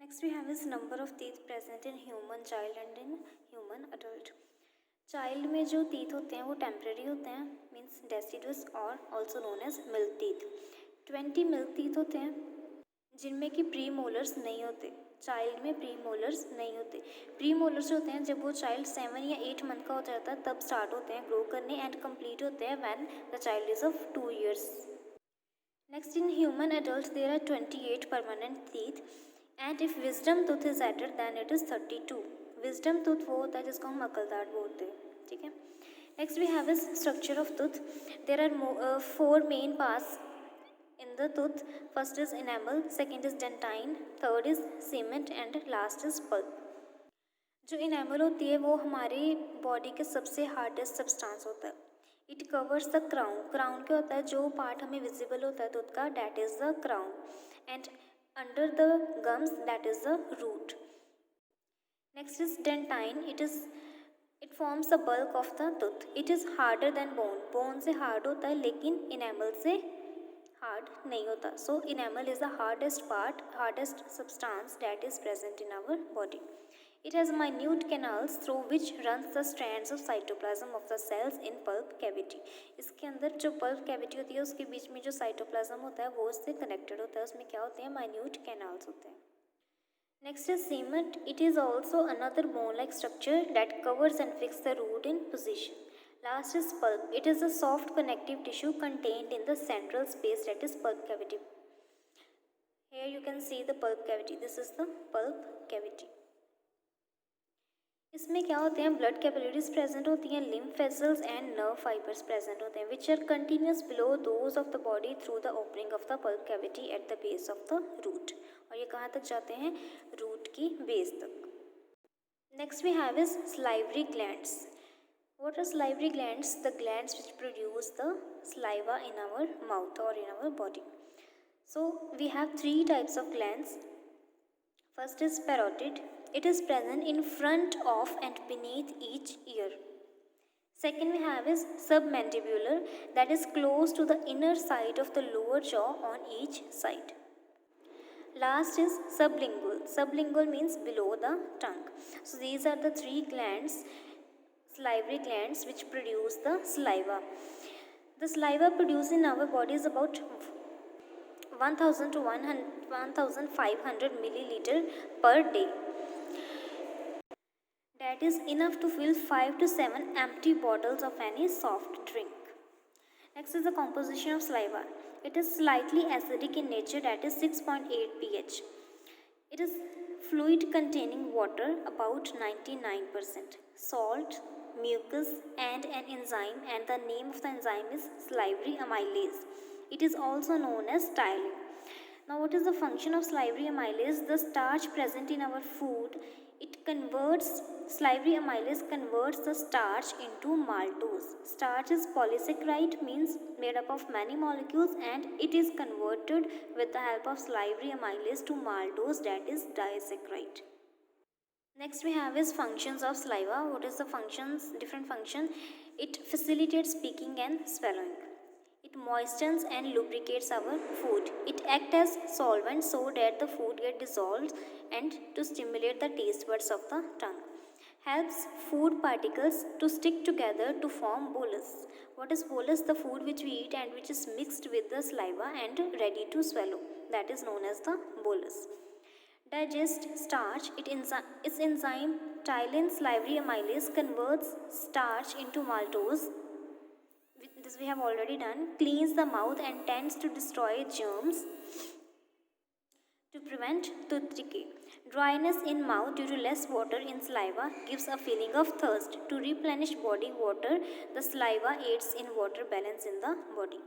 Next we have is number of teeth present in human child and in human adult. Child में जो teeth होते हैं वो temporary होते हैं, मीन्स डेसिडुअस और also known as milk teeth. 20 milk teeth होते हैं जिनमें कि प्री मोलर्स नहीं होते. चाइल्ड में प्री मोलर्स नहीं होते. प्री मोलर्स होते हैं जब वो चाइल्ड 7 या 8 मंथ का हो जाता है तब स्टार्ट होते हैं ग्रो करने एंड कंप्लीट होते हैं when the child is of 2 years. Next, in human adults there are 28 permanent teeth, and if wisdom tooth is added then it is 32. wisdom tooth वो होता है जिसको हम अकलदार बोलते हैं. ठीक है. Next we have is structure of tooth. There are 4 main parts in the tooth. First is enamel, second is dentine, third is cement and last is pulp. जो इनेमल होती है वो हमारी बॉडी के सबसे हार्डेस्ट सब्सटेंस होता है. It covers the crown. Crown क्या होता है, जो पार्ट हमें विजिबल होता है दूध का, that is the crown. And under the gums that is the root. Next is dentine. It forms the bulk of the tooth. It is harder than bone. Bone से हार्ड होता है लेकिन enamel से hard नहीं होता. So enamel is the hardest part, hardest substance that is present in our body. It has minute canals through which runs the strands of cytoplasm of the cells in pulp cavity. इसके अंदर जो pulp cavity होती है उसके बीच में जो cytoplasm होता है वो उससे connected होता है. उसमें क्या होते हैं, minute canals होते हैं. Next is cement. It is also another bone-like structure that covers and fixes the root in position. Last is pulp. It is a soft connective tissue contained in the central space that is pulp cavity. Here you can see the pulp cavity. This is the pulp cavity. इसमें क्या होते हैं, blood capillaries present होती हैं, lymph vessels and nerve fibres present होते हैं which are continuous below those of the body through the opening of the pulp cavity at the base of the root. और ये कहाँ तक जाते हैं, रूट की बेस तक. Next we have is salivary glands. What are salivary glands? The glands which produce the saliva in our mouth और in our body. So we have 3 types of glands. First is parotid. It is present in front of and beneath each ear. Second we have is submandibular, that is close to the inner side of the lower jaw on each side. Last is sublingual. Sublingual means below the tongue. So these are the 3 glands, salivary glands, which produce the saliva. The saliva produced in our body is about 1000 to 1500 milliliter per day. That is enough to fill 5 to 7 empty bottles of any soft drink. Next is the composition of saliva. It is slightly acidic in nature, that is 6.8 pH. It is fluid containing water about 99%, salt, mucus and an enzyme, and the name of the enzyme is salivary amylase. It is also known as ptyalin. Now what is the function of salivary amylase? The starch present in our food, salivary amylase converts the starch into maltose. Starch is polysaccharide, means made up of many molecules, and it is converted with the help of salivary amylase to maltose, that is disaccharide. Next we have is functions of saliva. What is the functions? Different function. It facilitates speaking and swallowing. It moistens and lubricates our food. It acts as solvent so that the food gets dissolved and to stimulate the taste buds of the tongue. Helps food particles to stick together to form bolus. What is bolus? The food which we eat and which is mixed with the saliva and ready to swallow. That is known as the bolus. Digest starch. Its enzyme ptyalin salivary amylase converts starch into maltose. This we have already done. Cleans the mouth and tends to destroy germs to prevent tooth decay. Dryness in mouth due to less water in saliva gives a feeling of thirst. To replenish body water, the saliva aids in water balance in the body.